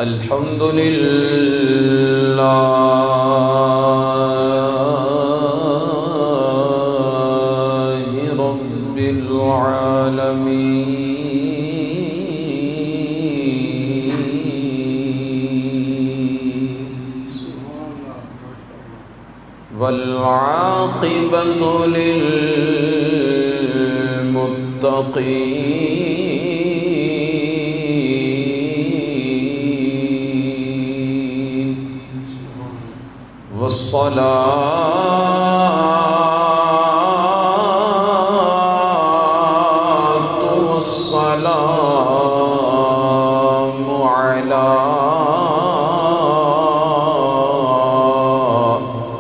الحمد لله رب العالمين والعاقبة للمتقين والصلاة والسلام على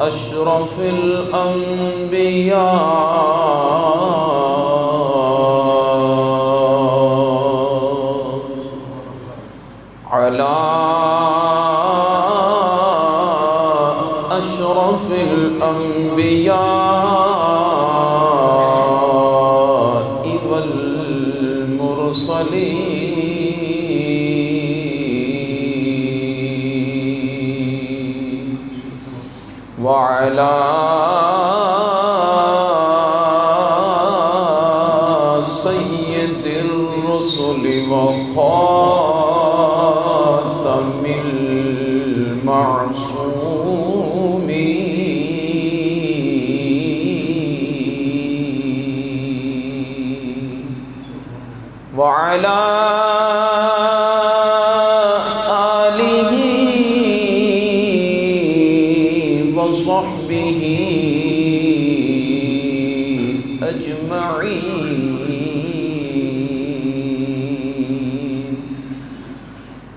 أشرف الأنبياء على أشرف الأنبياء والمرسلين وعلى سيد الرسل وخاتم المعصومين وعلى آله وصحبه أجمعين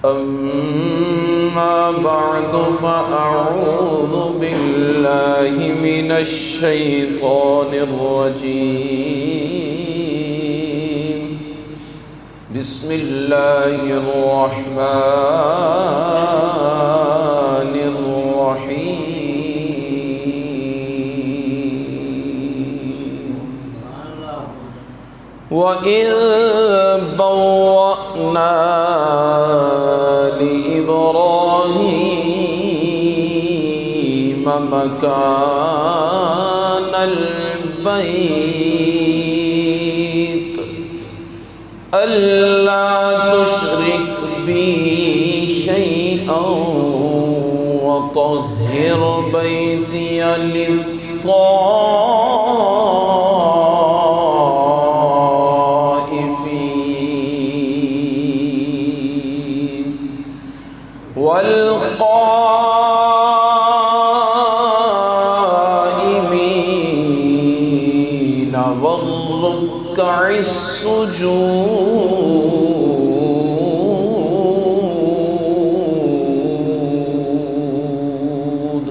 أما بعد فأعوذ بالله من الشيطان الرجيم بسم الله الرحمن الرحيم وإذ بوأنا لإبراهيم مكان البيت ألا تشرك بي شيئا وطهر بيتي للطائفين والقائمين والركع السجود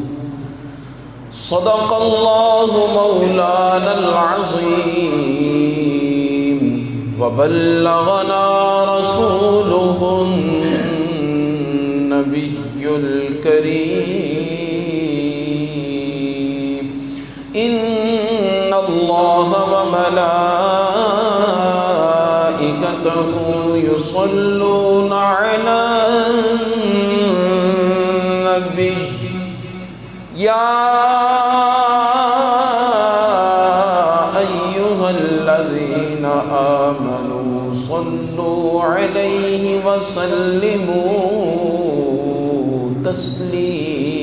صدق الله مولانا العظيم وبلغنا رسوله النبي الكريم إن الله وملائكته يصلون على النبي يا أيها الذين آمنوا صلوا عليه وسلموا تسليما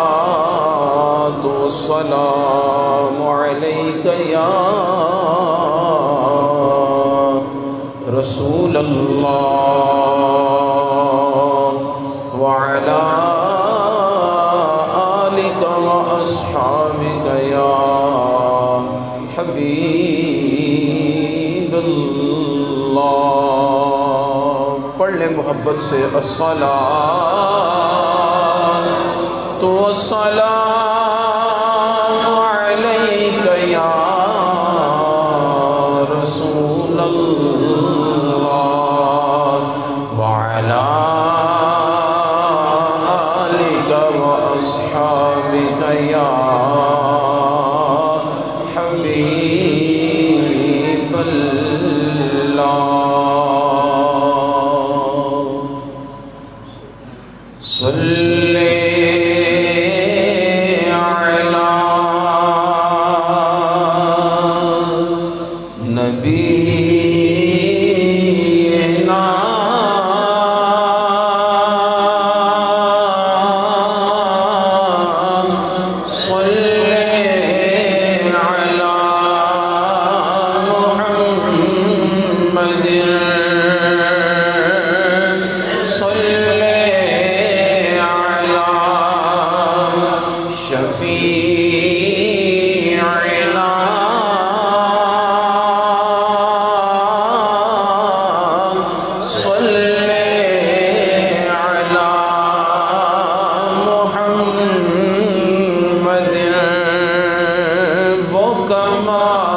الصلاة والسلام عليك يا رسول الله وعلى آلك وأصحابك يا حبیب اللہ. پڑھ لیں محبت سے الصلاۃ والسلام علیک یا رسول اللہ وعلی آلک واصحابک یا حبیب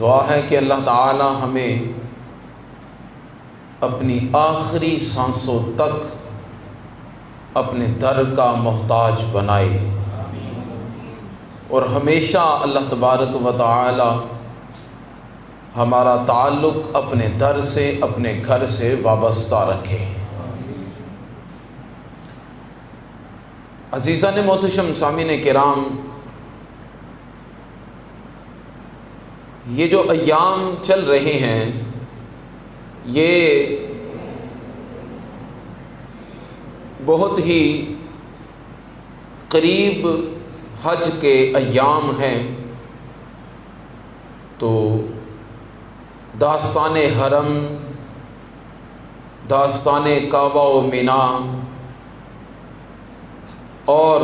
دعا ہے کہ اللہ تعالی ہمیں اپنی آخری سانسوں تک اپنے در کا محتاج بنائے اور ہمیشہ اللہ تبارک و تعالی ہمارا تعلق اپنے در سے، اپنے گھر سے وابستہ رکھے۔ عزیزان محتشم سامعین کرام، یہ جو ایام چل رہے ہیں یہ بہت ہی قریب حج کے ایام ہیں، تو داستان حرم، داستان کعبہ و مینا اور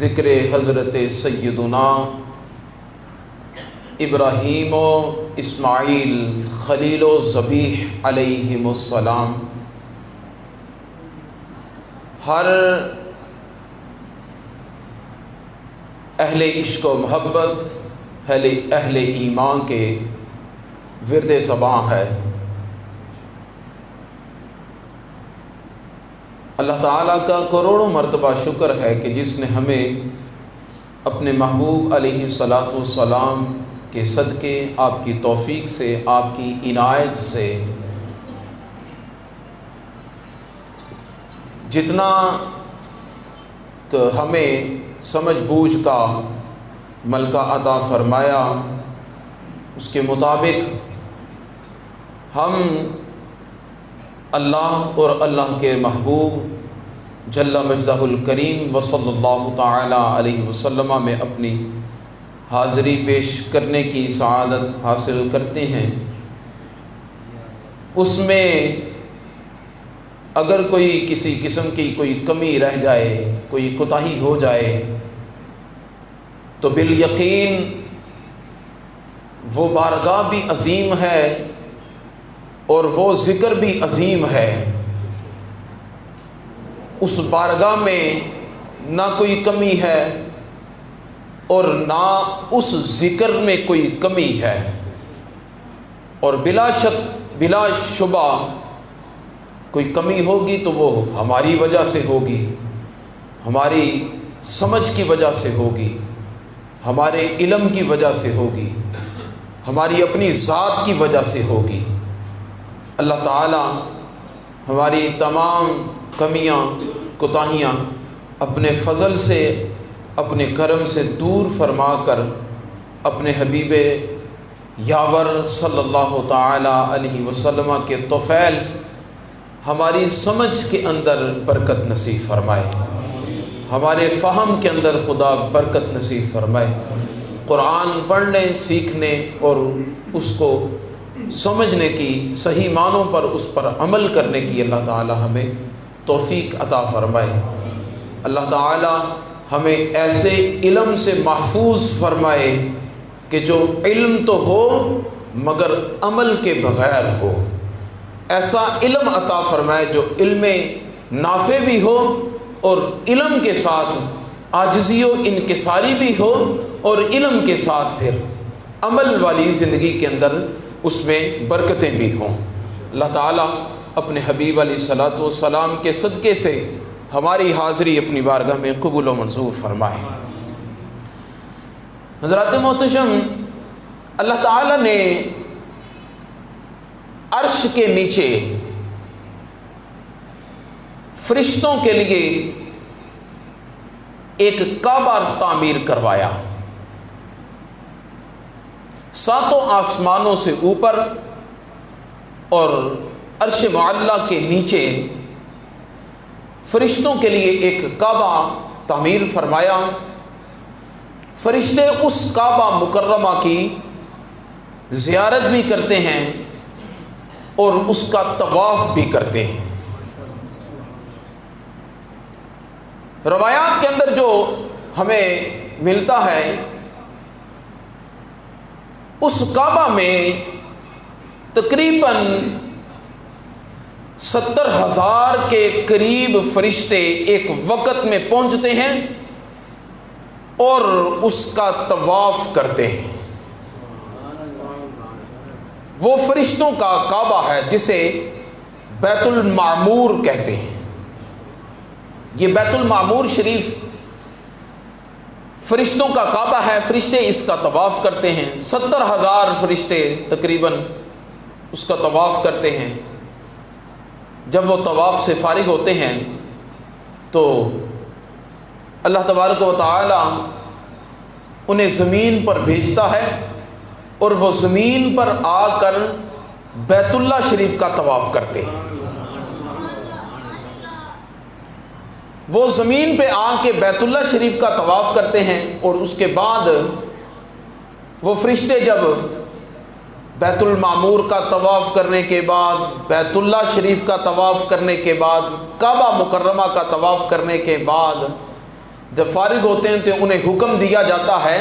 ذکر حضرت سیدنا ابراہیم و اسماعیل خلیل و ذبیح علیہم السلام، ہر اہل عشق و محبت، اہل ایمان کے ورد زباں ہے۔ اللہ تعالیٰ کا کروڑوں مرتبہ شکر ہے کہ جس نے ہمیں اپنے محبوب علیہ الصلاۃ والسلام کے صدقے، آپ کی توفیق سے، آپ کی عنایت سے جتنا ہمیں سمجھ بوجھ کا ملکہ عطا فرمایا، اس کے مطابق ہم اللہ اور اللہ کے محبوب جل مجدہ الکریم وصلی اللہ تعالی علیہ وسلم میں اپنی حاضری پیش کرنے کی سعادت حاصل کرتے ہیں۔ اس میں اگر کوئی کسی قسم کی کوئی کمی رہ جائے، کوئی کوتاہی ہو جائے، تو بالیقین وہ بارگاہ بھی عظیم ہے اور وہ ذکر بھی عظیم ہے۔ اس بارگاہ میں نہ کوئی کمی ہے اور نہ اس ذکر میں کوئی کمی ہے، اور بلا شک بلا شبہ کوئی کمی ہوگی تو وہ ہماری وجہ سے ہوگی، ہماری سمجھ کی وجہ سے ہوگی، ہمارے علم کی وجہ سے ہوگی، ہماری اپنی ذات کی وجہ سے ہوگی۔ اللہ تعالی ہماری تمام کمیاں کوتاہیاں اپنے فضل سے، اپنے کرم سے دور فرما کر اپنے حبیب یاور صلی اللہ تعالی علیہ وسلم کے طفیل ہماری سمجھ کے اندر برکت نصیب فرمائے، ہمارے فہم کے اندر خدا برکت نصیب فرمائے۔ قرآن پڑھنے، سیکھنے اور اس کو سمجھنے کی، صحیح معنوں پر اس پر عمل کرنے کی اللہ تعالی ہمیں توفیق عطا فرمائے۔ اللہ تعالی ہمیں ایسے علم سے محفوظ فرمائے کہ جو علم تو ہو مگر عمل کے بغیر ہو، ایسا علم عطا فرمائے جو علم نافع بھی ہو اور علم کے ساتھ عاجزی و انکساری بھی ہو، اور علم کے ساتھ پھر عمل والی زندگی کے اندر اس میں برکتیں بھی ہوں۔ اللہ تعالیٰ اپنے حبیب علیہ الصلاۃ والسلام کے صدقے سے ہماری حاضری اپنی بارگاہ میں قبول و منظور فرمائے۔ حضرات محتشم، اللہ تعالیٰ نے عرش کے نیچے فرشتوں کے لیے ایک کعبہ تعمیر کروایا، ساتوں آسمانوں سے اوپر اور عرش معلیٰ کے نیچے فرشتوں کے لیے ایک کعبہ تعمیر فرمایا۔ فرشتے اس کعبہ مکرمہ کی زیارت بھی کرتے ہیں اور اس کا طواف بھی کرتے ہیں۔ روایات کے اندر جو ہمیں ملتا ہے، اس کعبہ میں تقریباً 70,000 کے قریب فرشتے ایک وقت میں پہنچتے ہیں اور اس کا طواف کرتے ہیں۔ وہ فرشتوں کا کعبہ ہے جسے بیت المعمور کہتے ہیں۔ یہ بیت المعمور شریف فرشتوں کا کعبہ ہے، فرشتے اس کا طواف کرتے ہیں، 70,000 فرشتے تقریباً اس کا طواف کرتے ہیں۔ جب وہ طواف سے فارغ ہوتے ہیں تو اللہ تبارک و تعالی انہیں زمین پر بھیجتا ہے اور وہ زمین پر آ کر بیت اللہ شریف کا طواف کرتے ہیں۔ وہ زمین پہ آ کے بیت اللہ شریف کا طواف کرتے ہیں، اور اس کے بعد وہ فرشتے جب بیت المعمور کا طواف کرنے کے بعد، بیت اللہ شریف کا طواف کرنے کے بعد، کعبہ مکرمہ کا طواف کرنے کے بعد جب فارغ ہوتے ہیں تو انہیں حکم دیا جاتا ہے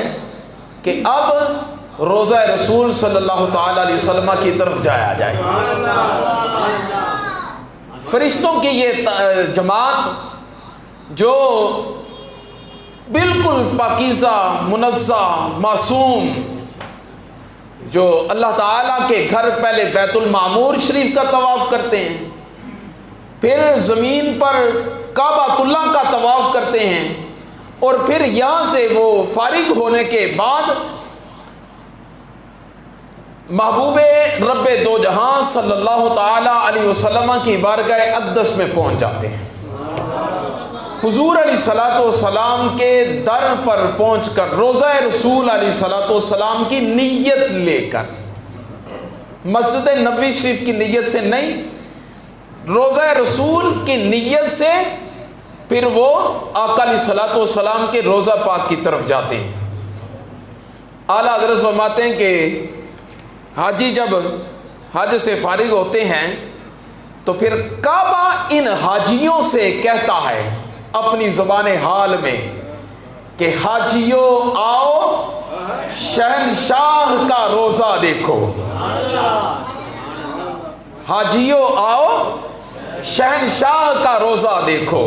کہ اب روضہ رسول صلی اللہ تعالی علیہ وسلم کی طرف جایا جائے۔ فرشتوں کی یہ جماعت جو بالکل پاکیزہ، منزہ، معصوم، جو اللہ تعالیٰ کے گھر پہلے بیت المعمور شریف کا طواف کرتے ہیں، پھر زمین پر کعبۃ اللہ کا طواف کرتے ہیں، اور پھر یہاں سے وہ فارغ ہونے کے بعد محبوب رب دو جہاں صلی اللہ تعالی علیہ وسلم کی بارگاہ اقدس میں پہنچ جاتے ہیں۔ حضور علیہ الصلوۃ والسلام کے در پر پہنچ کر روضہ رسول علیہ الصلوۃ والسلام کی نیت لے کر، مسجد نبوی شریف کی نیت سے نہیں، روضہ رسول کی نیت سے پھر وہ آقا علیہ الصلوۃ والسلام کے روضہ پاک کی طرف جاتے ہیں۔ اعلیٰ حضرت فرماتے ہیں کہ حاجی جب حج سے فارغ ہوتے ہیں تو پھر کعبہ ان حاجیوں سے کہتا ہے اپنی زبان حال میں کہ حاجیوں آؤ شہنشاہ کا روضہ دیکھو، حاجیوں آؤ شہنشاہ کا روضہ دیکھو۔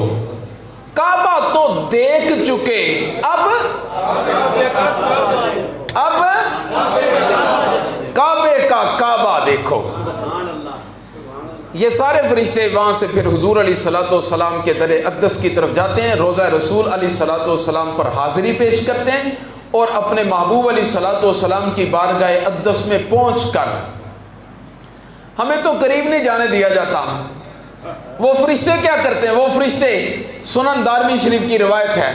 کعبہ تو دیکھ چکے، اب کعبے کا کعبہ دیکھو۔ یہ سارے فرشتے وہاں سے پھر حضور علیہ الصلوۃ والسلام کے در اقدس کی طرف جاتے ہیں، روضہ رسول علیہ الصلوۃ والسلام پر حاضری پیش کرتے ہیں، اور اپنے محبوب علیہ الصلوۃ والسلام کی بارگاہ اقدس میں پہنچ کر، ہمیں تو قریب نہیں جانے دیا جاتا، وہ فرشتے کیا کرتے ہیں؟ وہ فرشتے سنن دارمی شریف کی روایت ہے،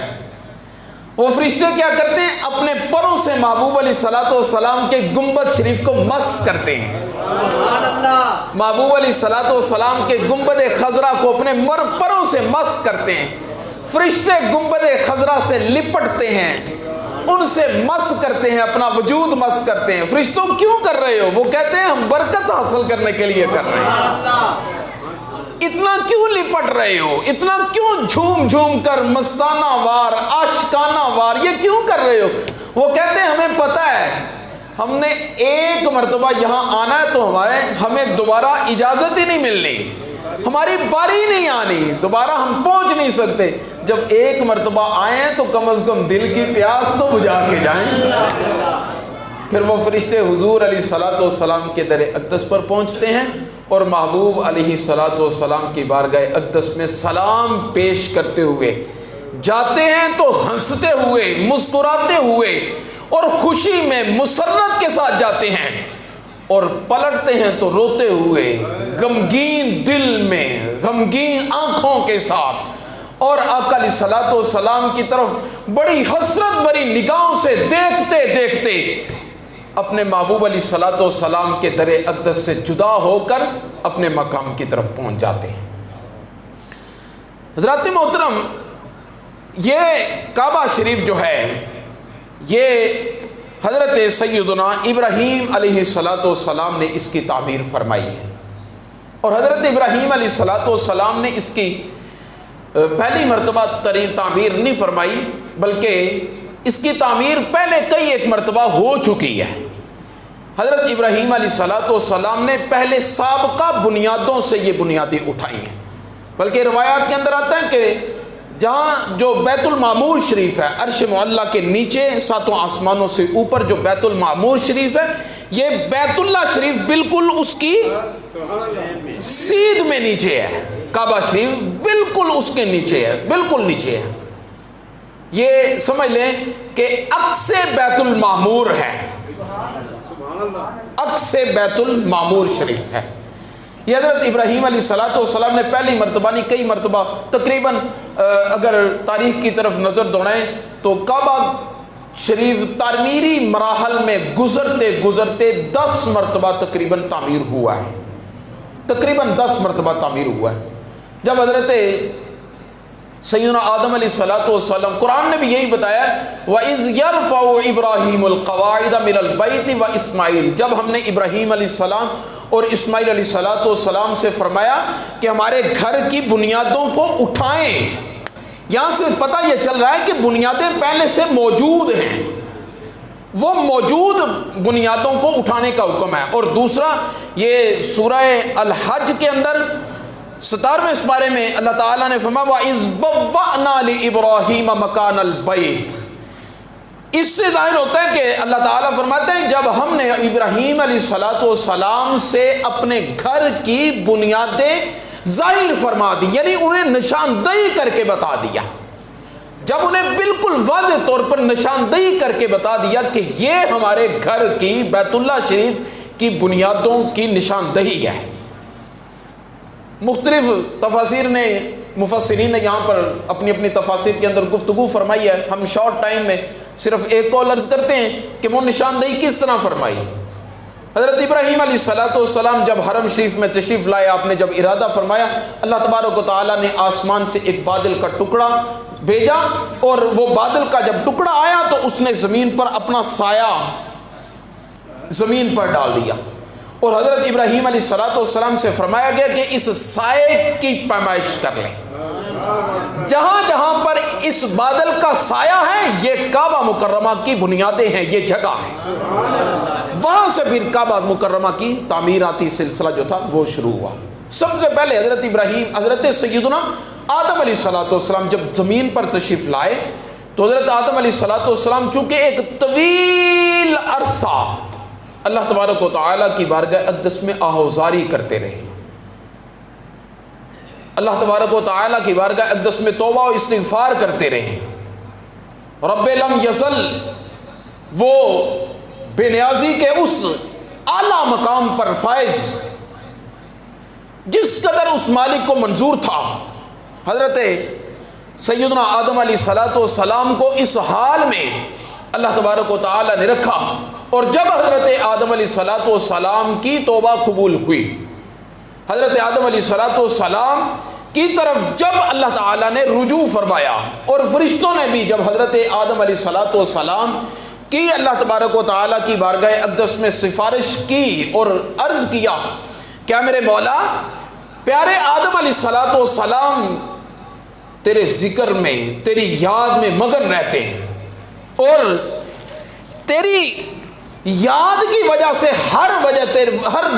وہ فرشتے کیا کرتے ہیں؟ اپنے پروں سے محبوب علیہ الصلوۃ والسلام کے گنبد شریف کو مس کرتے ہیں۔ محبوب علیہ الصلوۃ والسلام کے گنبد خضرا کو اپنے پروں سے مس کرتے ہیں۔ فرشتے گنبد خضرا سے لپٹتے ہیں، ان سے مس کرتے ہیں، اپنا وجود مس کرتے ہیں۔ فرشتوں کیوں کر رہے ہو؟ وہ کہتے ہیں ہم برکت حاصل کرنے کے لیے کر رہے ہیں۔ اتنا کیوں لپٹ رہے ہو؟ اتنا کیوں جھوم جھوم کر مستانہ وار، عاشقانہ وار یہ کیوں کر رہے ہو؟ وہ کہتے ہیں ہمیں پتہ ہے ہم نے ایک مرتبہ یہاں آنا ہے تو ہمیں دوبارہ اجازت ہی نہیں ملنی، ہماری باری نہیں آنی، دوبارہ ہم پہنچ نہیں سکتے۔ جب ایک مرتبہ آئے ہیں تو کم از کم دل کی پیاس تو بجھا کے جائیں۔ پھر وہ فرشتے حضور علیہ الصلوۃ والسلام کے در اقدس پر پہنچتے ہیں اور محبوب علیہ الصلوۃ والسلام کی بارگاہ اقدس میں سلام پیش کرتے ہوئے جاتے ہیں تو ہنستے ہوئے، مسکراتے ہوئے اور خوشی میں مسرت کے ساتھ جاتے ہیں، اور پلٹتے ہیں تو روتے ہوئے، غمگین دل میں، غمگین آنکھوں کے ساتھ، اور آقا علیہ الصلوۃ والسلام کی طرف بڑی حسرت بھری نگاہوں سے دیکھتے دیکھتے اپنے محبوب علیہ الصلوۃ والسلام کے در اقدس سے جدا ہو کر اپنے مقام کی طرف پہنچ جاتے ہیں۔ حضرات محترم، یہ کعبہ شریف جو ہے یہ حضرت سیدنا ابراہیم علیہ الصلوۃ والسلام نے اس کی تعمیر فرمائی ہے، اور حضرت ابراہیم علیہ الصلوۃ والسلام نے اس کی پہلی مرتبہ تعمیر نہیں فرمائی، بلکہ اس کی تعمیر پہلے کئی ایک مرتبہ ہو چکی ہے۔ حضرت ابراہیم علیہ الصلوۃ والسلام نے پہلے سابقہ بنیادوں سے یہ بنیادیں اٹھائی ہیں، بلکہ روایات کے اندر آتا ہے کہ جہاں جو بیت المعمور شریف ہے، عرش معلیٰ کے نیچے 7 آسمانوں سے اوپر جو بیت المعمور شریف ہے، یہ بیت اللہ شریف بالکل اس کی سیدھ میں نیچے ہے، کعبہ شریف بالکل اس کے نیچے ہے، بالکل نیچے ہے. یہ سمجھ لیں کہ عکس بیت المعمور ہے، عکس بیت المعمور شریف ہے. یہ حضرت ابراہیم علیہ السلام نے پہلی مرتبہ نہیں کئی مرتبہ تقریباً اگر تاریخ کی طرف نظر دوڑائیں تو کعبہ شریف تعمیری مراحل میں گزرتے گزرتے 10 مرتبہ تقریباً تعمیر ہوا ہے، تقریباً 10 مرتبہ تعمیر ہوا ہے. جب حضرت سیدنا آدم علیہ السلام، قرآن نے بھی یہی بتایا وَإِذْ يَرْفَعُ إِبْرَاهِيمُ الْقَوَاعِدَ مِنَ الْبَيْتِ وَإِسْمَاعِيلُ، جب ہم نے ابراہیم علیہ السلام اور اسماعیل علیہ السلام سے فرمایا کہ ہمارے گھر کی بنیادوں کو اٹھائیں. یہاں سے پتہ یہ چل رہا ہے کہ بنیادیں پہلے سے موجود ہیں، وہ موجود بنیادوں کو اٹھانے کا حکم ہے. اور دوسرا یہ سورہ الحج کے اندر 17ویں سپارے میں اللہ تعالیٰ نے فرمایا وَإِذْ بَوَّأْنَا لِإِبْرَاهِيمَ مَكَانَ الْبَيْتِ. اس سے ظاہر ہوتا ہے کہ اللہ تعالیٰ فرماتے ہیں جب ہم نے ابراہیم علیہ السلام سے اپنے گھر کی بنیادیں ظاہر فرما دی، یعنی انہیں نشاندہی کر کے بتا دیا، جب انہیں بالکل واضح طور پر نشاندہی کر کے بتا دیا کہ یہ ہمارے گھر کی بیت اللہ شریف کی بنیادوں کی نشاندہی ہے. مختلف مفسرین نے یہاں پر اپنی اپنی تفاسیر کے اندر گفتگو فرمائی ہے. ہم شارٹ ٹائم میں صرف ایک قول عرض کرتے ہیں کہ وہ نشاندہی کس طرح فرمائی. حضرت ابراہیم علیہ السلام جب حرم شریف میں تشریف لائے، آپ نے جب ارادہ فرمایا، اللہ تبارک و تعالیٰ نے آسمان سے ایک بادل کا ٹکڑا بھیجا، اور وہ بادل کا جب ٹکڑا آیا تو اس نے زمین پر اپنا سایہ زمین پر ڈال دیا، اور حضرت ابراہیم علیہ السلام سے فرمایا گیا کہ اس سائے کی پیمائش کر لیں. جہاں جہاں پر اس بادل کا سایہ ہے یہ کعبہ مکرمہ کی بنیادیں ہیں، یہ جگہ ہے. وہاں سے پھر کعبہ مکرمہ کی تعمیراتی سلسلہ جو تھا وہ شروع ہوا. سب سے پہلے حضرت سیدنا آدم علیہ السلام جب زمین پر تشریف لائے تو حضرت آدم علیہ السلام چونکہ ایک طویل عرصہ اللہ تبارک و تعالیٰ کی بارگاہ اقدس میں آہوزاری کرتے رہے، اللہ تبارک و تعالیٰ کی بارگاہ اقدس میں توبہ و استغفار کرتے رہے. رب لم یزل، وہ بے نیازی کے اس اعلیٰ مقام پر فائز جس قدر اس مالک کو منظور تھا، حضرت سیدنا آدم علیہ السلام کو اس حال میں اللہ تبارک و تعالیٰ نے رکھا. اور جب حضرت آدم علیہ السلام کی توبہ قبول ہوئی، حضرت آدم علیہ السلام کی طرف جب اللہ تعالیٰ نے رجوع فرمایا، اور فرشتوں نے بھی جب حضرت آدم علیہ السلام کی اللہ تبارک و تعالیٰ کی بارگاہ اقدس میں سفارش کی اور عرض کیا کیا میرے مولا پیارے آدم علیہ السلام تیرے ذکر میں تیری یاد میں مگن رہتے ہیں، اور تیری یاد کی وجہ سے ہر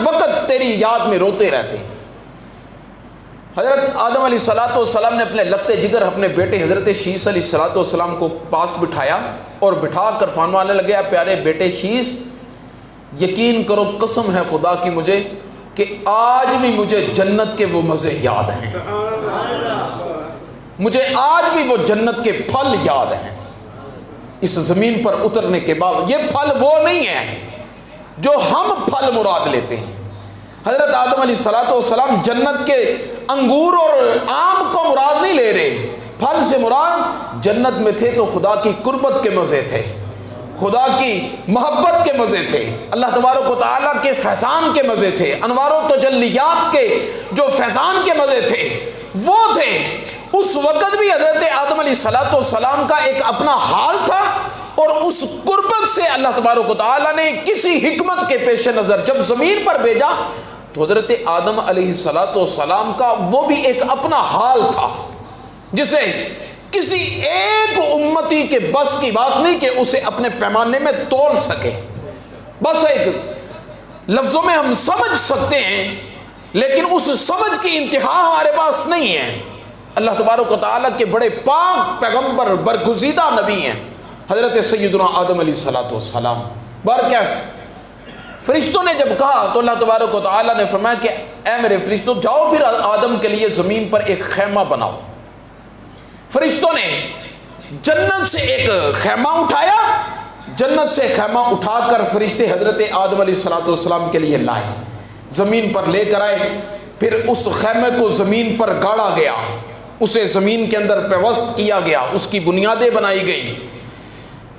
وقت تیری یاد میں روتے رہتے ہیں. حضرت آدم علیہ السلام نے اپنے لگتے جگر اپنے بیٹے حضرت شیس علیہ السلام کو پاس بٹھایا اور بٹھا کر فرمانے لگے پیارے بیٹے شیس، یقین کرو قسم ہے خدا کی مجھے کہ آج بھی مجھے جنت کے وہ مزے یاد ہیں، مجھے آج بھی وہ جنت کے پھل یاد ہیں. اس زمین پر اترنے کے بعد یہ پھل وہ نہیں ہے جو ہم پھل مراد لیتے ہیں. حضرت آدم علیہ السلام جنت کے انگور اور آم کو مراد نہیں لے رہے، پھل سے مراد جنت میں تھے تو خدا کی قربت کے مزے تھے، خدا کی محبت کے مزے تھے، اللہ تبارک و تعالیٰ کے فیضان کے مزے تھے، انوار و تجلیات کے جو فیضان کے مزے تھے وہ تھے. اس وقت بھی حضرت آدم علیہ السلام کا ایک اپنا حال تھا، اور اس قربت سے اللہ تبارک و تعالیٰ نے کسی حکمت کے پیش نظر جب زمین پر بھیجا تو حضرت آدم علیہ السلام کا وہ بھی ایک اپنا حال تھا جسے کسی ایک امتی کے بس کی بات نہیں کہ اسے اپنے پیمانے میں تول سکے. بس ایک لفظوں میں ہم سمجھ سکتے ہیں لیکن اس سمجھ کی انتہا ہمارے پاس نہیں ہے. اللہ تبارک و تعالیٰ کے بڑے پاک پیغمبر برگزیدہ نبی ہیں حضرت سیدنا آدم علیہ السلام. برکیف فرشتوں نے جب کہا تو اللہ تبارک و تعالیٰ نے فرمایا کہ اے میرے فرشتوں جاؤ پھر آدم کے لیے زمین پر ایک خیمہ بناؤ۔ فرشتوں نے جنت سے ایک خیمہ اٹھایا، جنت سے خیمہ اٹھا کر فرشتے حضرت آدم علیہ السلام کے لیے لائے، زمین پر لے کر آئے، پھر اس خیمے کو زمین پر گاڑا گیا، اسے زمین کے اندر پیوست کیا گیا، اس کی بنیادیں بنائی گئی۔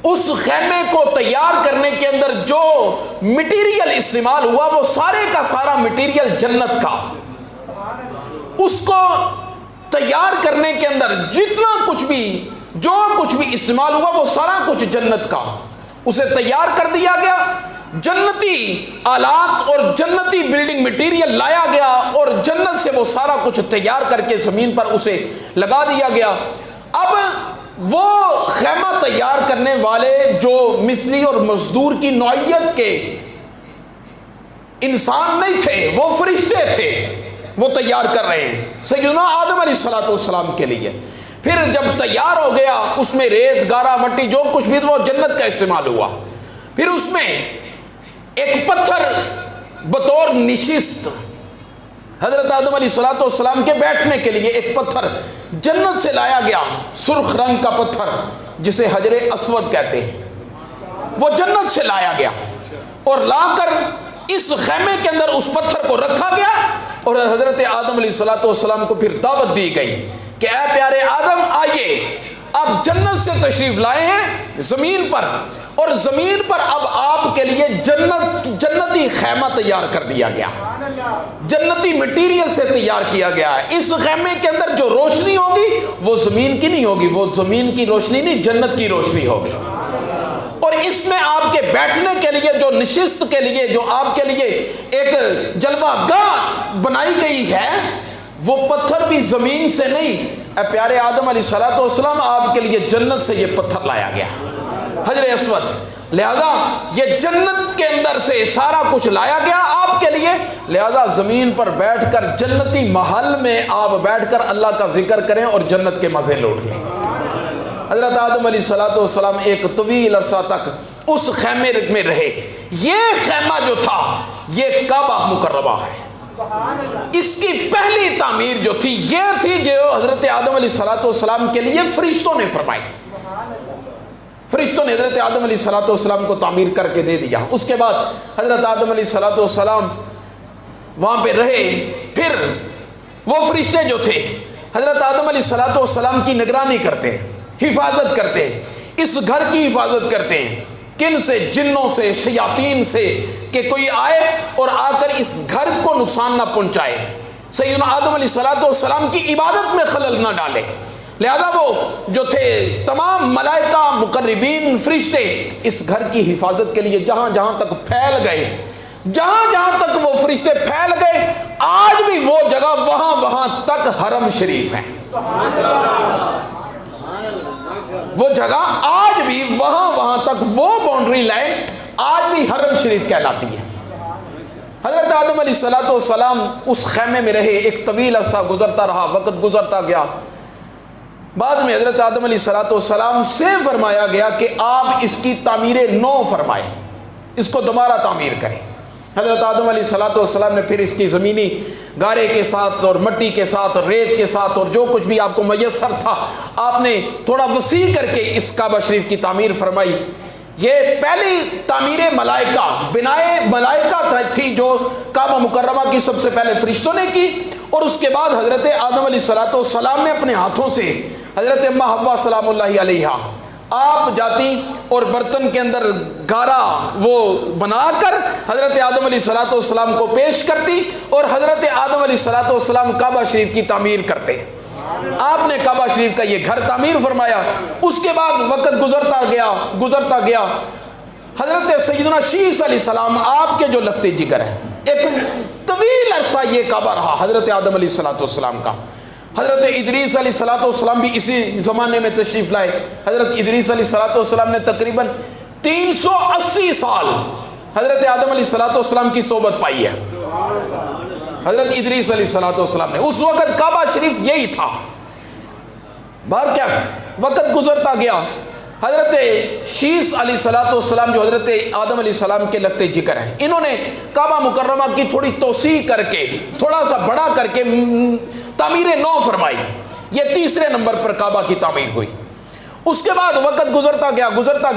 اس خیمے کو تیار کرنے کے اندر جو مٹیریل استعمال ہوا وہ سارے کا سارا مٹیریل جنت کا، اس کو تیار کرنے کے اندر جتنا کچھ بھی جو کچھ بھی استعمال ہوا وہ سارا کچھ جنت کا، اسے تیار کر دیا گیا، جنتی آلات اور جنتی بلڈنگ مٹیریل لایا گیا اور جنت سے وہ سارا کچھ تیار کر کے زمین پر اسے لگا دیا گیا۔ اب وہ خیمہ تیار کرنے والے جو مصری اور مزدور کی نوعیت کے انسان نہیں تھے، وہ فرشتے تھے، وہ تیار کر رہے ہیں سیدنا آدم علیہ السلام کے لیے۔ پھر جب تیار ہو گیا اس میں ریت گارا مٹی جو کچھ بھی وہ جنت کا استعمال ہوا، پھر اس میں ایک پتھر بطور نشست حضرت آدم علیہ السلام کے بیٹھنے کے لیے ایک پتھر جنت سے لایا گیا، سرخ رنگ کا پتھر جسے حجر اسود کہتے ہیں، وہ جنت سے لایا گیا اور لا کر اس خیمے کے اندر اس پتھر کو رکھا گیا اور حضرت آدم علیہ السلام کو پھر دعوت دی گئی کہ اے پیارے آدم آئیے، آپ جنت سے تشریف لائے ہیں زمین پر، اور زمین پر اب آپ کے لیے جنتی خیمہ تیار کر دیا گیا، جنتی مٹیریل سے تیار کیا گیا ہے۔ اس خیمے کے اندر جو روشنی ہوگی وہ زمین کی نہیں ہوگی، وہ زمین کی روشنی نہیں جنت کی روشنی ہوگی، اور اس میں آپ کے بیٹھنے کے لیے جو نشست کے لیے جو آپ کے لیے ایک جلوہ گاہ بنائی گئی ہے وہ پتھر بھی زمین سے نہیں، اے پیارے آدم علیہ السلام آپ کے لیے جنت سے یہ پتھر لایا گیا، حجر اسود، لہذا یہ جنت کے اندر سے سارا کچھ لایا گیا آپ کے لیے، لہذا زمین پر بیٹھ کر جنتی محل میں آپ بیٹھ کر اللہ کا ذکر کریں اور جنت کے مزے لوٹ لیں۔ حضرت آدم علیہ السلام ایک طویل عرصہ تک اس خیمے میں رہے۔ یہ خیمہ جو تھا یہ کعبہ مکرمہ ہے، اس کی پہلی تعمیر جو تھی یہ تھی جو حضرت آدم علیہ السلام کے لیے فرشتوں نے فرمائی، فرشتوں نے حضرت آدم علیہ السلام کو تعمیر کر کے دے دیا۔ اس کے بعد حضرت آدم علیہ السلام وہاں پہ رہے، پھر وہ فرشتے جو تھے حضرت آدم علیہ السلام کی نگرانی کرتے ہیں، حفاظت کرتے ہیں، اس گھر کی حفاظت کرتے ہیں، کن سے؟ جنوں سے، شیاطین سے، کہ کوئی آئے اور آ کر اس گھر کو نقصان نہ پہنچائے، سیدنا آدم علیہ السلام کی عبادت میں خلل نہ ڈالے۔ لہذا وہ جو تھے تمام ملائکہ مقربین فرشتے اس گھر کی حفاظت کے لیے جہاں جہاں تک پھیل گئے، جہاں جہاں تک وہ فرشتے پھیل گئے، آج بھی وہ جگہ وہاں وہاں تک حرم شریف ہے، وہ جگہ آج بھی وہاں وہاں تک وہ باؤنڈری لائن آج بھی حرم شریف کہلاتی ہے۔ حضرت آدم علیہ السلام اس خیمے میں رہے، ایک طویل عرصہ گزرتا رہا، وقت گزرتا گیا، بعد میں حضرت آدم علیہ السلام سے فرمایا گیا کہ آپ اس کی تعمیر نو فرمائیں، اس کو دوبارہ تعمیر کریں۔ حضرت آدم علیہ السلام نے پھر اس کی زمینی گارے کے ساتھ اور مٹی کے ساتھ اور ریت کے ساتھ اور جو کچھ بھی آپ کو میسر تھا آپ نے تھوڑا وسیع کر کے اس کعبہ شریف کی تعمیر فرمائی۔ یہ پہلی تعمیر ملائکہ، بنائے ملائکہ تھی جو کعبہ مکرمہ کی سب سے پہلے فرشتوں نے کی، اور اس کے بعد حضرت آدم علیہ السلام نے اپنے ہاتھوں سے حضرت اماں حوا سلام اللہ علیہا آپ جاتی اور برتن کے اندر گارا وہ بنا کر حضرت آدم علیہ السلام کو پیش کرتی اور حضرت آدم علیہ السلام کعبہ شریف کی تعمیر کرتے۔ آپ نے کعبہ شریف کا یہ گھر تعمیر فرمایا۔ اس کے بعد وقت گزرتا گیا حضرت سیدنا شیس علیہ السلام آپ کے جو لگتے جگر ہیں، ایک طویل عرصہ یہ کعبہ رہا حضرت آدم علیہ السلام کا۔ حضرت ادریس علیہ السلام بھی اسی زمانے میں تشریف لائے۔ حضرت ادریس علیہ السلام نے تقریباً 380 سال حضرت آدم علیہ السلام کی صحبت پائی ہے۔ حضرت ادریس علیہ السلام نے، اس وقت کعبہ شریف یہی تھا۔ بہرکیف وقت گزرتا گیا، حضرت شیس علیہ السلام جو حضرت آدم علیہ السلام کے لگتے جگر ہیں، انہوں نے کعبہ مکرمہ کی تھوڑی توسیع کر کے، تھوڑا سا بڑا کر کے تعمیر نو فرمائی. یہ تیسرے نمبر پر کعبہ کی تعمیر ہوئی. اس کے بعد وقت گزرتا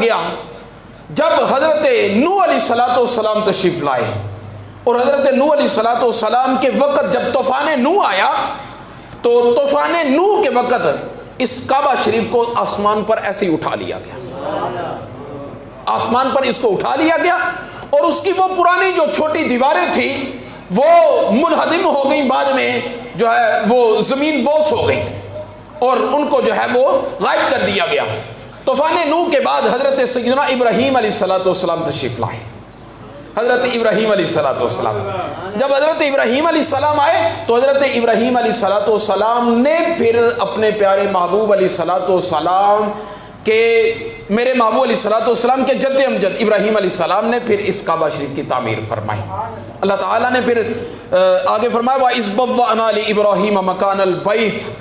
گیا جب حضرت نوح علیہ السلام تشریف لائے، اور حضرت نوح علیہ السلام کے وقت جب طوفان نوح آیا تو طوفان نوح کے وقت اس کعبہ شریف کو آسمان پر ایسے ہی اٹھا لیا گیا، آسمان پر اس کو اٹھا لیا گیا، اور اس کی وہ پرانی جو چھوٹی دیواریں تھی وہ منہدم ہو گئیں، بعد میں جو ہے وہ زمین بوس ہو گئی اور ان کو جو ہے وہ غائب کر دیا گیا. طوفان نوح کے بعد حضرت سیدنا ابراہیم علیہ السلام تشریف لائے. حضرت ابراہیم علیہ السلام جب حضرت ابراہیم علیہ السلام آئے تو حضرت ابراہیم علیہ السلام نے پھر اپنے پیارے محبوب علیہ السلام کے، میرے محبوب علیہ السلام کے جد امجد ابراہیم علیہ السلام نے پھر اس کعبہ شریف کی تعمیر فرمائی. اللہ تعالیٰ نے پھر آگے فرمایا وَإِذْ بَوَّأْنَا لِإِبْرَاهِيمَ مَكَانَ الْبَيْتِ.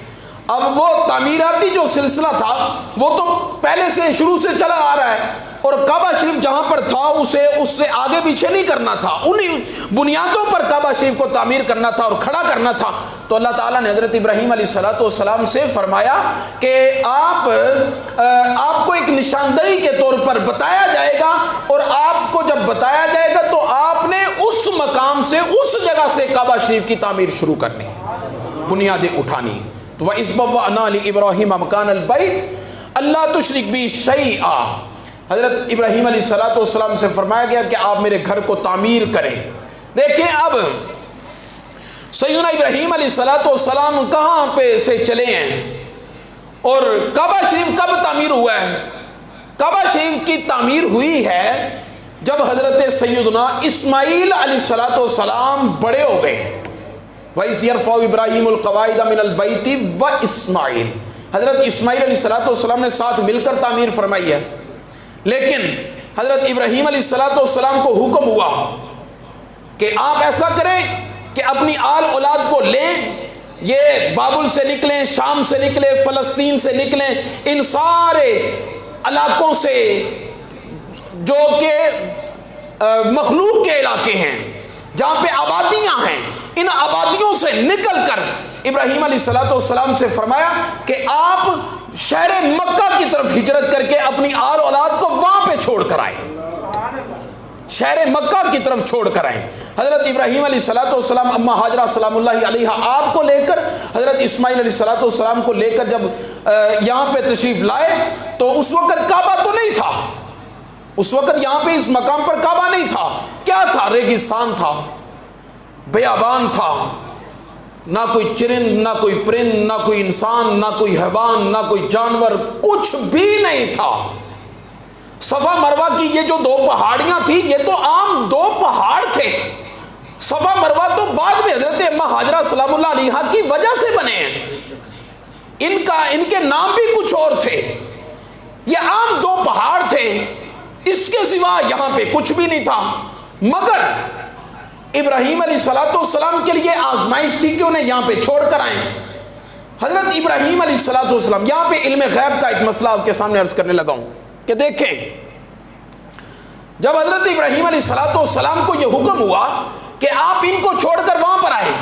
اب وہ تعمیراتی جو سلسلہ تھا وہ تو پہلے سے شروع سے چلا آ رہا ہے، اور کعبہ شریف جہاں پر تھا اسے اس سے آگے پیچھے نہیں کرنا تھا، انہی بنیادوں پر کعبہ شریف کو تعمیر کرنا تھا اور کھڑا کرنا تھا. تو اللہ تعالیٰ نے حضرت ابراہیم علیہ السلام سے فرمایا کہ آپ کو ایک نشاندہی کے طور پر بتایا جائے گا، اور آپ کو جب بتایا جائے گا تو آپ نے اس مقام سے، اس جگہ سے کعبہ شریف کی تعمیر شروع کرنی، بنیادیں اٹھانی. وَإِذْ بَوَّأْنَا لِإِبْرَاهِيمَ مَكَانَ الْبَيْتِ أَلَّا تُشْرِكْ بِي شَيْئًا. حضرت ابراہیم علیہ السلام سے فرمایا گیا کہ آپ میرے گھر کو تعمیر کریں. دیکھیں اب سیدنا ابراہیم علیہ السلام کہاں پہ سے چلے ہیں، اور کعبہ شریف کب تعمیر ہوا ہے؟ کعبہ شریف کی تعمیر ہوئی ہے جب حضرت سیدنا اسماعیل علیہ السلام بڑے ہو گئے. وَإِذْ يَرْفَعُ إِبْرَاهِيمُ الْقَوَاعِدَ مِنَ الْبَيْتِ وَإِسْمَاعِيلُ. حضرت اسماعیل علیہ السلام نے ساتھ مل کر تعمیر فرمائی ہے، لیکن حضرت ابراہیم علیہ السلام کو حکم ہوا کہ آپ ایسا کریں کہ اپنی آل اولاد کو لیں، یہ بابل سے نکلیں، شام سے نکلیں، فلسطین سے نکلیں، ان سارے علاقوں سے جو کہ مخلوق کے علاقے ہیں، جہاں پہ آبادیاں ہیں، ان آبادیوں سے نکل کر ابراہیم علیہ السلام سے فرمایا کہ آپ شہر مکہ کی طرف ہجرت کر کے اپنی آل اولاد کو وہاں پہ چھوڑ کر آئے، شہر مکہ کی طرف چھوڑ کر آئے. حضرت ابراہیم علیہ السلام اما ہاجرہ سلام اللہ علیہ آپ کو لے کر، حضرت اسماعیل علیہ السلام کو لے کر جب یہاں پہ تشریف لائے تو اس وقت کعبہ تو نہیں تھا، اس وقت یہاں پہ اس مقام پر کعبہ نہیں تھا. کیا تھا؟ ریگستان تھا، بیابان تھا، نہ کوئی چرند، نہ کوئی پرند، نہ کوئی انسان، نہ کوئی حیوان، نہ کوئی جانور، کچھ بھی نہیں تھا. صفا مروہ کی یہ جو دو پہاڑیاں تھی یہ تو عام دو پہاڑ تھے. صفا مروہ تو بعد میں حضرت اما ہاجرہ سلام اللہ علیہ کی وجہ سے بنے ہیں، ان کے نام بھی کچھ اور تھے. یہ عام دو پہاڑ تھے، اس کے سوا یہاں پہ کچھ بھی نہیں تھا. مگر ابراہیم علیہ السلام کے لیے آزمائش تھی کہ انہیں یہاں پہ چھوڑ کر آئیں. حضرت ابراہیم علیہ السلام، یہاں پہ علم غیب کا ایک مسئلہ آپ کے سامنے عرض کرنے لگا ہوں کہ دیکھیں، جب حضرت ابراہیم علیہ السلام کو یہ حکم ہوا کہ آپ ان کو چھوڑ کر وہاں پر آئے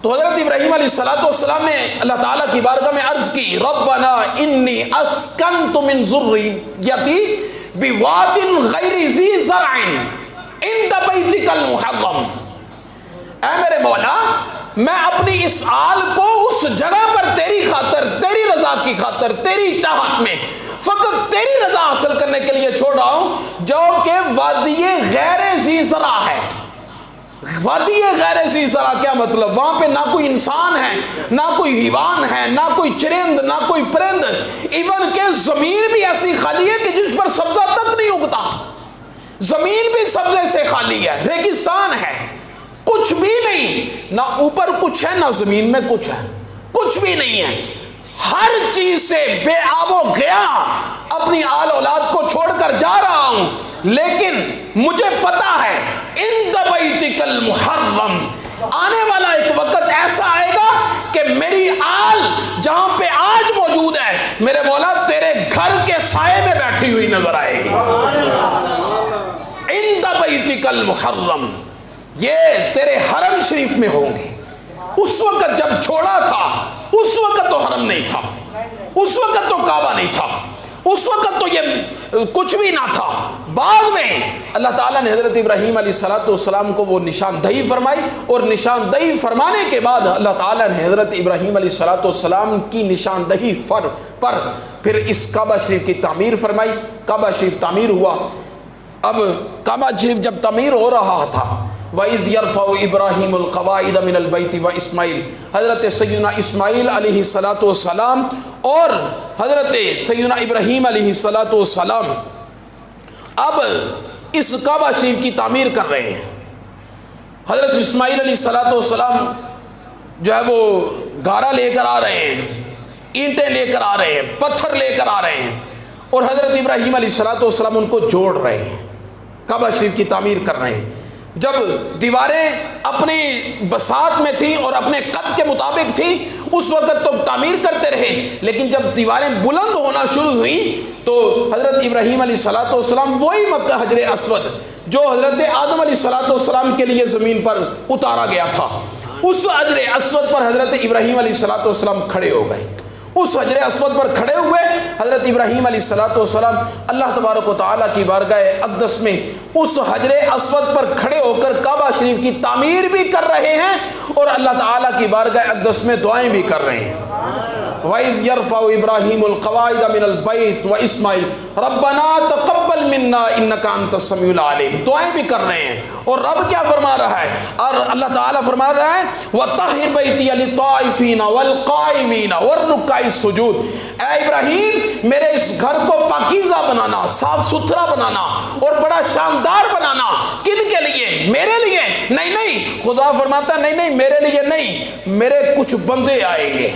تو حضرت ابراہیم علیہ السلام نے اللہ تعالیٰ کی بارگاہ میں عرض کی ربنا انی اسکنت من ذریتی بواد غیر ذی زرع عند بیتک المحرم. اے میرے مولا، میں اپنی اس آل کو اس جگہ پر تیری خاطر، تیری رضا کی خاطر، تیری چاہت میں فقط تیری رضا حاصل کرنے کے لیے چھوڑ رہا ہوں، جو کہ وادی غیر ذی زرع ہے. وادی غیر ذی زرع کیا مطلب؟ وہاں پہ نہ کوئی انسان ہے، نہ کوئی حیوان ہے، نہ کوئی چرند، نہ کوئی پرند، ایون کہ زمین بھی ایسی خالی ہے کہ جس پر سبزہ تک نہیں اگتا. زمین بھی سبزے سے خالی ہے، ریگستان ہے، کچھ بھی نہیں، نہ اوپر کچھ ہے نہ زمین میں کچھ ہے، کچھ بھی نہیں ہے. ہر چیز سے بے آب و گیا اپنی آل اولاد کو چھوڑ کر جا رہا ہوں، لیکن مجھے پتا ہے عند بیتک المحرم آنے والا ایک وقت ایسا آئے گا کہ میری آل جہاں پہ آج موجود ہے میرے مولا تیرے گھر کے سائے میں بیٹھی ہوئی نظر آئے گی. عند بیتک المحرم، یہ تیرے حرم شریف میں ہوں گے. اس وقت جب چھوڑا تھا اس وقت تو حرم نہیں تھا، اس وقت تو کعبہ نہیں تھا، اس وقت تو یہ کچھ بھی نہ تھا. بعد میں اللہ تعالیٰ نے حضرت ابراہیم علیہ السلام کو وہ نشاندہی فرمائی، اور نشاندہی فرمانے کے بعد اللہ تعالیٰ نے حضرت ابراہیم علیہ السلام کی نشاندہی پر پھر اس کعبہ شریف کی تعمیر فرمائی. کعبہ شریف تعمیر ہوا. اب کعبہ شریف جب تعمیر ہو رہا تھا، وَإِذْ يَرْفَعُ إِبْرَاهِيمُ الْقَوَاعِدَ مِنَ الْبَيْتِ وَإِسْمَاعِيلُ، حضرت سیدنا اسماعیل علیہ السلام اور حضرت سیدنا ابراہیم علیہ السلام اب اس کعبہ شریف کی تعمیر کر رہے ہیں. حضرت اسماعیل علیہ السلام جو ہے وہ گارا لے کر آ رہے ہیں، اینٹیں لے کر آ رہے ہیں، پتھر لے کر آ رہے ہیں، اور حضرت ابراہیم علیہ السلام ان کو جوڑ رہے ہیں، کعبہ شریف کی تعمیر کر رہے ہیں. جب دیواریں اپنی بساط میں تھیں اور اپنے قد کے مطابق تھیں اس وقت تو تعمیر کرتے رہے، لیکن جب دیواریں بلند ہونا شروع ہوئی تو حضرت ابراہیم علیہ السلام وہی مکہ حجر اسود جو حضرت آدم علیہ السلام کے لیے زمین پر اتارا گیا تھا، اس حجر اسود پر حضرت ابراہیم علیہ السلام کھڑے ہو گئے. اس حجر اسود پر کھڑے ہوئے حضرت ابراہیم علیہ السلام اللہ تبارک و تعالیٰ کی بارگاہ اقدس میں اس حجر اسود پر کھڑے ہو کر کعبہ شریف کی تعمیر بھی کر رہے ہیں اور اللہ تعالیٰ کی بارگاہ اقدس میں دعائیں بھی کر رہے ہیں. وَإِذْ يَرْفَعُ إِبْرَاهِيمُ الْقَوَاعِدَ مِنَ الْبَيْتِ وَإِسْمَاعِيلُ رَبَّنَا تَقَبَّلْ مِنَّا إِنَّكَ أَنْتَ السَّمِيعُ الْعَلِيمُ، دعائیں بھی کر رہے ہیں. اور رب کیا فرما رہا ہے؟ اور اللہ تعالیٰ فرما رہا ہے وَطَهِّرْ بَيْتِيَ لِلطَّائِفِينَ وَالْقَائِمِينَ وَالرُّكَّعِ السُّجُودِ، اے ابراہیم میرے اس گھر کو پاکیزہ بنانا، صاف ستھرا بنانا اور بڑا شاندار بنانا. کن کے لیے؟ میرے لیے نہیں. خدا فرماتا نہیں میرے لیے نہیں، میرے کچھ بندے آئیں گے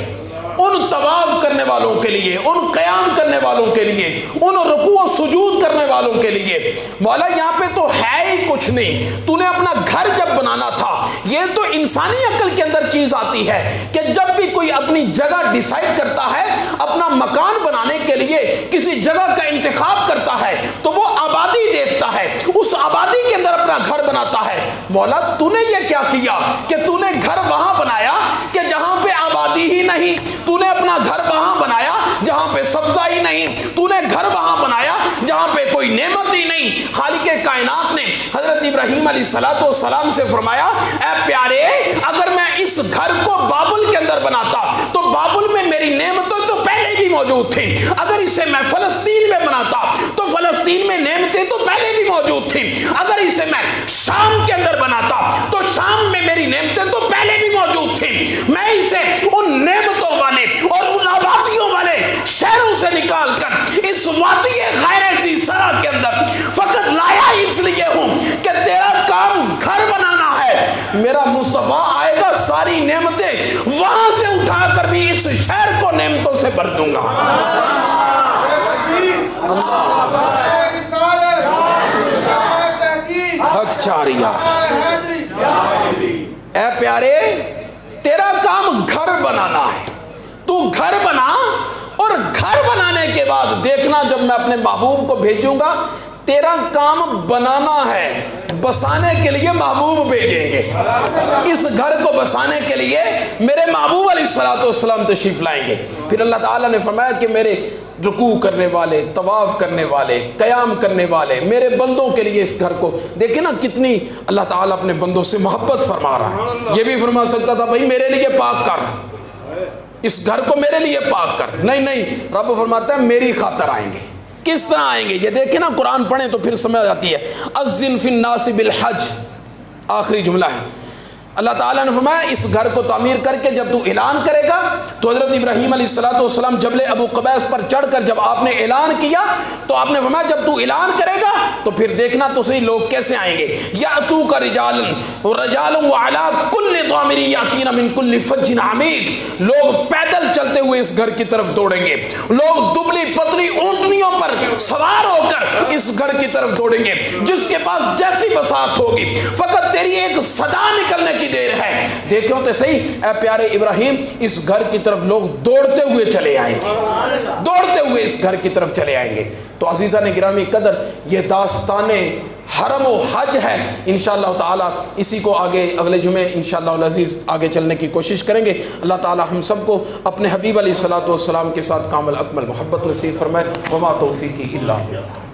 ان طواف کرنے والوں کے لیے، ان قیام کرنے والوں کے لیے، ان رکوع و سجود کرنے والوں کے لیے. مولا یہاں پہ تو ہے ہی کچھ نہیں، تو نے اپنا گھر جب بنانا تھا، یہ تو انسانی عقل کے اندر چیز آتی ہے کہ جب بھی کوئی اپنی جگہ ڈیسائیڈ کرتا ہے، اپنا مکان بنانے کے لیے کسی جگہ کا انتخاب کرتا ہے تو وہ آبادی دیکھتا ہے، اس آبادی کے اندر اپنا گھر بناتا ہے. مولا تو نے یہ کیا کیا کہ تو نے گھر وہاں بنایا کہ جہاں پہ آبادی ہی نہیں، تو نے اپنا گھر وہاں بنایا جہاں پہ سبزہ ہی نہیں، تو نے گھر وہاں بنایا جہاں پہ کوئی نعمت ہی نہیں. خالق کائنات نے حضرت ابراہیم علیہ السلام سے فرمایا اے پیارے اگر میں اس گھر کو بابل کے اندر بناتا تو بابل میں میری نعمتیں تو پہلے بھی موجود تھیں، اگر اسے میں فلسطین میں بناتا تو فلسطین میں نعمتیں تو پہلے بھی موجود تھیں، اگر اسے میں شام کے اندر بناتا تو شام میں میری نعمتیں تو پہلے بھی موجود تھیں. میں اسے ان نعمتوں والے اور ان آبادیوں والے شہروں سے نکال کر اس وادی غیر ذی سرا کے اندر فقط لایا اس لیے ہوں کہ تیرا کام گھر بنانا ہے. میرا مصطفیٰ آئے گا، ساری نعمتیں وہاں سے اٹھا کر بھی اس شہر کو نعمتوں سے بھر دوں گا. حق چاریہ. اے پیارے تیرا کام گھر بنانا ہے، تو گھر بنا اور گھر بنانے کے بعد دیکھنا جب میں اپنے محبوب کو بھیجوں گا تیرا کام بنانا ہے، بسانے کے لیے محبوب بھیجیں گے. اس گھر کو بسانے کے لیے میرے محبوب علیہ السلام تشریف لائیں گے. پھر اللہ تعالیٰ نے فرمایا کہ میرے رکوع کرنے والے، طواف کرنے والے، قیام کرنے والے میرے بندوں کے لیے اس گھر کو دیکھیں نا کتنی اللہ تعالیٰ اپنے بندوں سے محبت فرما رہا ہے. یہ بھی فرما سکتا تھا بھائی میرے لیے پاک کر، اس گھر کو میرے لیے پاک کر، نہیں رب فرماتا ہے میری خاطر آئیں گے. کس طرح آئیں گے یہ دیکھیں نا، قرآن پڑھیں تو پھر سمجھ آتی ہے. اذن فی الناس بالحج، آخری جملہ ہے. اللہ تعالیٰ نے فرمایا اس گھر کو تعمیر کر کے جب تو اعلان کرے گا تو حضرت ابراہیم علیہ السلام جبل ابو قبیس پر چڑھ کر جب آپ نے اعلان کیا تو آپ نے فرمایا جب تو اعلان کرے گا تو پھر دیکھنا تو صحیح لوگ کیسے آئیں گے. یاتوک رجالا وعلی کل ضامر یاتین من کل فج عمیق، لوگ پیدل چلتے ہوئے اس گھر کی طرف دوڑیں گے، لوگ دبلی پتلی اونٹنیوں پر سوار ہو کر اس گھر کی طرف دوڑیں گے. جس کے پاس جیسی بساط ہوگی فقط تیری ایک صدا نکلنے کی دیر ہے. دیکھو تو صحیح اے پیارے ابراہیم، اس گھر کی طرف لوگ دوڑتے ہوئے چلے آئیں گے، دوڑتے ہوئے اس گھر کی طرف چلے آئیں گے. تو عزیزان گرامی قدر، یہ داستان حرم و حج ہے. انشاءاللہ تعالی اسی کو آگے اگلے جمعے انشاءاللہ العزیز آگے چلنے کی کوشش کریں گے. اللہ تعالی ہم سب کو اپنے حبیب علیہ الصلوۃ والسلام کے ساتھ کامل اکمل محبت نصیب فرمائے. وما توفیقی الا باللہ.